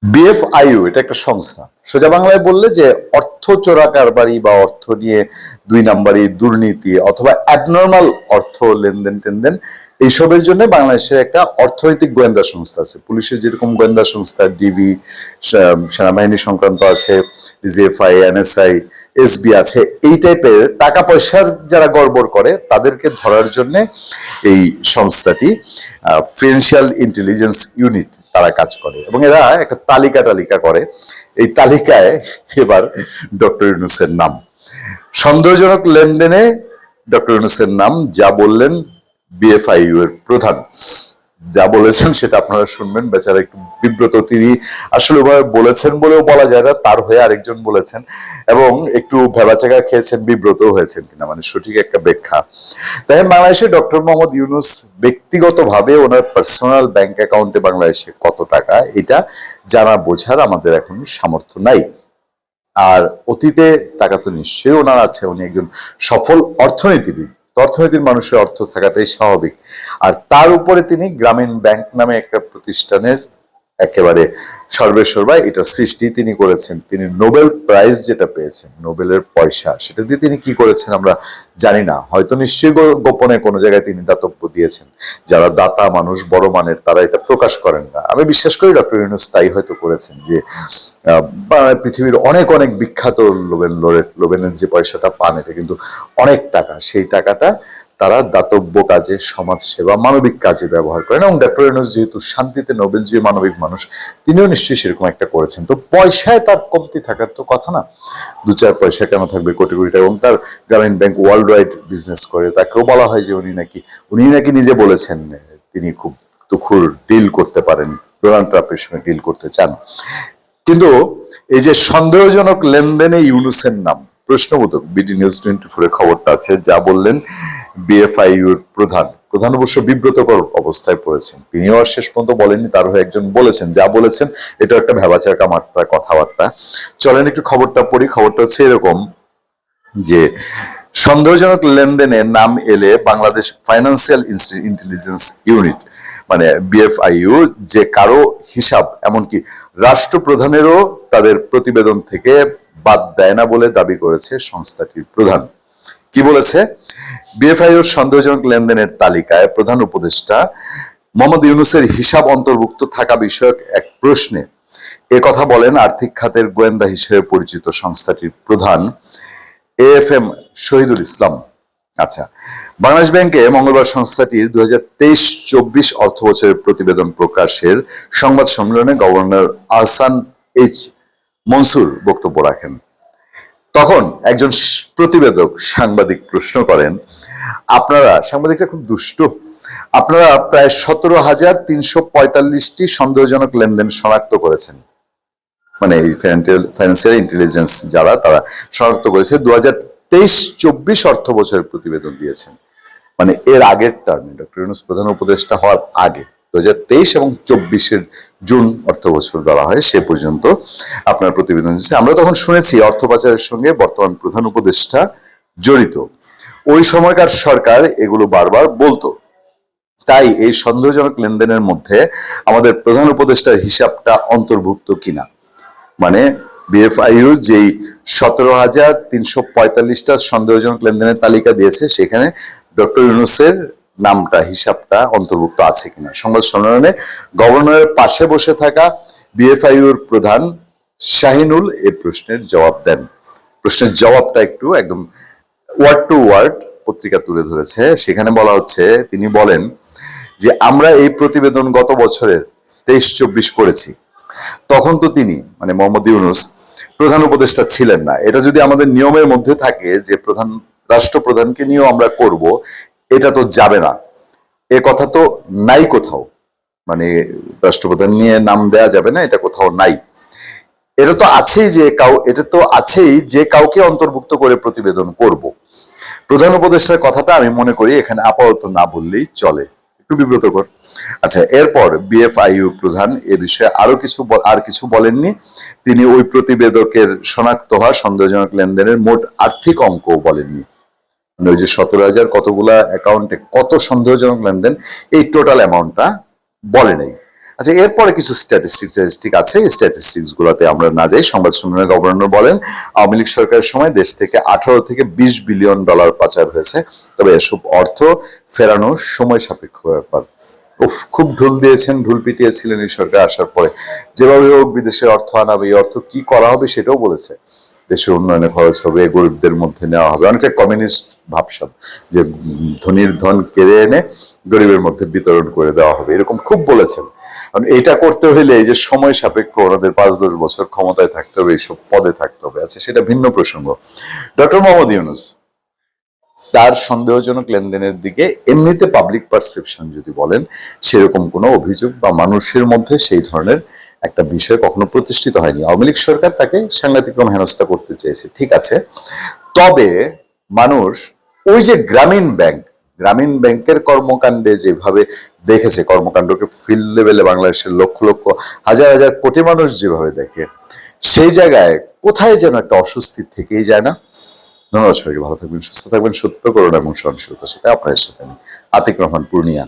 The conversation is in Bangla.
বিএফআইইউ এটা একটা সংস্থা। সোজা বাংলায় বললে যে অর্থ চোরা কারবারি বা অর্থ নিয়ে দুই নাম্বারি দুর্নীতি অথবা অ্যাবনর্মাল অর্থ লেনদেন টেনদেন এইসবের জন্য বাংলাদেশের একটা অর্থনৈতিক গোয়েন্দা সংস্থা আছে। পুলিশের যেরকম গোয়েন্দা সংস্থা ডিবি, সেনাবাহিনী সংক্রান্ত আছে, ডিজিএফআই, এনএসআই, এসবি আছে, এই টাইপের টাকা পয়সার যারা গড়বড় করে তাদেরকে ধরার জন্য এই সংস্থাটি ফিনান্সিয়াল ইন্টেলিজেন্স ইউনিট তারা কাজ করে এবং এরা একটা তালিকা করে। এই তালিকায় এবার ডক্টর ইউনূসের নাম, সন্দেহজনক লেনদেনে ডক্টর ইউনূসের নাম, যা বললেন বিএফআইইউ এর প্রধান, যা বলেছেন সেটা আপনারা শুনবেন। বেচারা একটু বিব্রত, তিনি আসলে ওভাবে বলেছেন বলেও বলা যায় না, তার হয়ে আরেকজন বলেছেন এবং একটু ভেবাচাকা খেয়েছেন, বিব্রত হয়েছেন কিনা মানে সঠিক একটা ব্যাখ্যা। দেখেন, বাংলাদেশে ডক্টর মোহাম্মদ ইউনূস ব্যক্তিগতভাবে ওনার পার্সোনাল ব্যাংক অ্যাকাউন্টে বাংলাদেশে কত টাকা, এটা জানা বোঝার আমাদের এখন সামর্থ্য নাই। আর অতীতে টাকা তো নিশ্চয়ই ওনার আছে, উনি একজন সফল অর্থনীতিবিদ, অর্থনীতির মানুষের অর্থ থাকাটাই স্বাভাবিক। আর তার উপরে তিনি গ্রামীণ ব্যাংক নামে একটা প্রতিষ্ঠানের একেবারে সর্বেসর্বা এটা সৃষ্টি তিনি করেছেন। তিনি নোবেল প্রাইজ যেটা পেয়েছেন, নোবেলের পয়সা, সেটা দিয়ে তিনি কি করেছেন আমরা জানি না, হয়তো নিশ্চয়ই গোপনে কোনো জায়গায় তিনি দাতব্য দিয়েছেন। যারা দাতা মানুষ বড় মানের তারা এটা প্রকাশ করেন না। আমি বিশ্বাস করি ডক্টর ইউনূস তাই হয়তো করেছেন যে পৃথিবীর অনেক অনেক বিখ্যাত লোবেনের যে পয়সাটা পান এটা কিন্তু অনেক টাকা, সেই টাকাটা তারা দাতব্য কাজে, সমাজ সেবা, মানবিক কাজে ব্যবহার করেন। এবং ডক্টর ইউনূস যেহেতু শান্তিতে নোবেলজয়ী মানবিক মানুষ, তিনিও নিশ্চয়ই সেরকম একটা করেছেন। তো পয়সায় তার কমতি থাকার তো কথা না, দু চার পয়সা কেন থাকবে, কোটি কোটি টাকা। এবং তার গ্রামীণ ব্যাংক ওয়ার্ল্ড ওয়াইড বিজনেস করে, তাকেও বলা হয় যে উনি নাকি নিজে বলেছেন তিনি খুব তুখুর ডিল করতে পারেন, ডোনাল্ড ট্রাম্পের সঙ্গে ডিল করতে চান। কিন্তু এই যে সন্দেহজনক লেনদেনে ইউনূসের নাম প্রশ্নবোধক, বিডি নিউজ 24 খবরটা আছে, যা বললেন বিএফআইইউর প্রধান অবশ্য বিব্রতকর অবস্থায় পড়েছেন। তিনিও আর শেষ পর্যন্ত বলেননি, তার হয়ে একজন বলেছেন, যা বলেছেন এটা একটা ভেবাচাকা মাত্রা কথাবার্তা। চলেন একটু খবরটা পড়ি। খবরটা হচ্ছে এরকম যে সন্দেহজনক লেনদেনে নাম এলে বাংলাদেশ ফাইন্যান্সিয়াল ইন্টেলিজেন্স ইউনিট মানে বিএফআইইউ যে কারো হিসাব এমনকি রাষ্ট্রপ্রধানেরও তাদের প্রতিবেদন থেকে বাদ দেয় না বলে দাবি করেছে সংস্থাটির প্রধান। কি বলেছে? বিএফআইইউর সন্দেহজনক লেনদেনের তালিকায় প্রধান উপদেষ্টা মোহাম্মদ ইউনূসের হিসাব অন্তর্ভুক্ত থাকা বিষয়ক এক প্রশ্নে এ কথা বলেন আর্থিক খাতের গোয়েন্দা হিসেবে পরিচিত সংস্থাটির প্রধান এএফএম শহীদুল ইসলাম। আচ্ছা, বাংলাদেশ ব্যাংকে মঙ্গলবার সংস্থাটির 2023-24 অর্থ বছরের প্রতিবেদন প্রকাশের সংবাদ সম্মেলনে গভর্নর আহসান এইচ মনসুর বক্তব্য রাখেন। তখন একজন প্রতিবেদক সাংবাদিক প্রশ্ন করেন, সাংবাদিকটা খুব দুষ্ট, আপনারা প্রায় 17,345টি সন্দেহজনক লেনদেন শনাক্ত করেছেন, মানে এই ফাইন্যান্সিয়াল ইন্টেলিজেন্স যারা তারা শনাক্ত করেছে 2023-24 অর্থ বছরের প্রতিবেদন দিয়েছেন। মানে এর আগের টার্মে ডক্টর ইউনূস প্রধান উপদেষ্টা হওয়ার আগে 2023 এবং 24-এর জুন অর্থ বছর ধরা হয়, সে পর্যন্ত আপনার প্রতিবেদন দিচ্ছে। আমরা তখন শুনেছি অর্থ পাচারের সঙ্গে বর্তমান প্রধান উপদেষ্টা জড়িত, ওই সময়কার সরকার এগুলো বারবার বলতো। তাই এই সন্দেহজনক লেনদেনের মধ্যে আমাদের প্রধান উপদেষ্টার হিসাবটা অন্তর্ভুক্ত কিনা, মানে বিএফআইইউ যেই 17,345টা সন্দেহজনক লেনদেনের তালিকা দিয়েছে সেখানে ডক্টর ইউনূসের নামটা, হিসাবটা অন্তর্ভুক্ত আছে কিনা। সংবাদ সম্মেলনে গভর্নরের পাশে বসে থাকা বিএফআইইউর প্রধান শাহিনুল এই প্রশ্নের জবাব দেন। প্রশ্নের জবাবটা একটু একদম ওয়ার্ড টু ওয়ার্ড পত্রিকা তুলে ধরেছে। সেখানে বলা হচ্ছে, তিনি বলেন যে আমরা এই প্রতিবেদন গত বছরের 23-24 করেছি, তখন তো তিনি মানে মোহাম্মদ ইউনূস প্রধান উপদেষ্টা ছিলেন না। এটা যদি আমাদের নিয়মের মধ্যে থাকে যে রাষ্ট্রপ্রধানকে নিয়েও আমরা করব, এটা তো যাবে না, এ কথা তো নাই কোথাও, মানে রাষ্ট্রপ্রধান নিয়ে নাম দেয়া যাবে না, এটা কোথাও নাই। এটা তো আছেই যে কাউকে অন্তর্ভুক্ত করে প্রতিবেদন করব। প্রধান উপদেষ্টার কথাটা আমি মনে করি এখানে আপাতত না বললেই চলে, একটু বিব্রতকর। আচ্ছা, এরপর বিএফআইইউ প্রধান এ বিষয়ে আর কিছু বলেননি। তিনি ওই প্রতিবেদকের শনাক্ত হওয়া সন্দেহজনক লেনদেনের মোট আর্থিক অঙ্ক বলেননি, মানে ওই যে 17,000 কতগুলা অ্যাকাউন্টে কত সন্দেহজনক লেনদেন, এই টোটাল অ্যামাউন্টটা বলে নাই। আচ্ছা, এরপরে কিছু স্ট্যাটিস্টিক আছে, এই স্ট্যাটিস্টিক্স গুলোতে আমরা না যাই। সংবাদ সম্মেলনে গভর্নর বলেন, আওয়ামী লীগ সরকারের সময় দেশ থেকে 18 থেকে 20 বিলিয়ন ডলার পাচার হয়েছে, তবে এসব অর্থ ফেরানো সময় সাপেক্ষ ব্যাপার। উফ, খুব ঢুল দিয়েছেন, ঢুল পিটিয়েছিলেন এই সরকার আসার পরে। যেভাবে হোক বিদেশের অর্থ আনাবে, এই অর্থ কি করা হবে সেটাও বলেছে। দেশের উন্নয়নে খরচ হবে, গরিবদের মধ্যে নেওয়া হবে, অনেকটা কমিউনিস্ট ভাবসাব, যে ধনীর ধন কেড়ে এনে গরিবের মধ্যে বিতরণ করে দেওয়া হবে, এরকম খুব বলেছেন। কারণ এইটা করতে হইলে এই যে সময় সাপেক্ষ, ওনাদের 5-10 বছর ক্ষমতায় থাকতে হবে, এইসব পদে থাকতে হবে। আচ্ছা, সেটা ভিন্ন প্রসঙ্গ। ডক্টর মোহাম্মদ ইউনূস তার সন্দেহজনক লেনদেনের দিকে এমনিতে পাবলিক পারসেপশন যদি বলেন, সেরকম কোনো অভিযোগ বা মানুষের মধ্যে সেই ধরনের একটা বিষয় কখনো প্রতিষ্ঠিত হয়নি। আওয়ামী লীগ সরকার তাকে সাংঘাতিকরকম হেনস্থা করতে চেয়েছে, ঠিক আছে। তবে মানুষ ওই যে গ্রামীণ ব্যাংকের কর্মকাণ্ডে যেভাবে দেখেছে, কর্মকাণ্ডকে ফিল্ড লেভেলে বাংলাদেশের লক্ষ লক্ষ হাজার হাজার কোটি মানুষ যেভাবে দেখে, সেই জায়গায় কোথায় যেন একটা অস্বস্তি থেকেই যায় না? ধন্যবাদ সবাইকে, ভালো থাকবেন, সুস্থ থাকবেন, সত্য করুন এবং সহনশীলতার সাথে আপনাদের সাথে আমি আতিক রহমান, পূর্ণিয়া।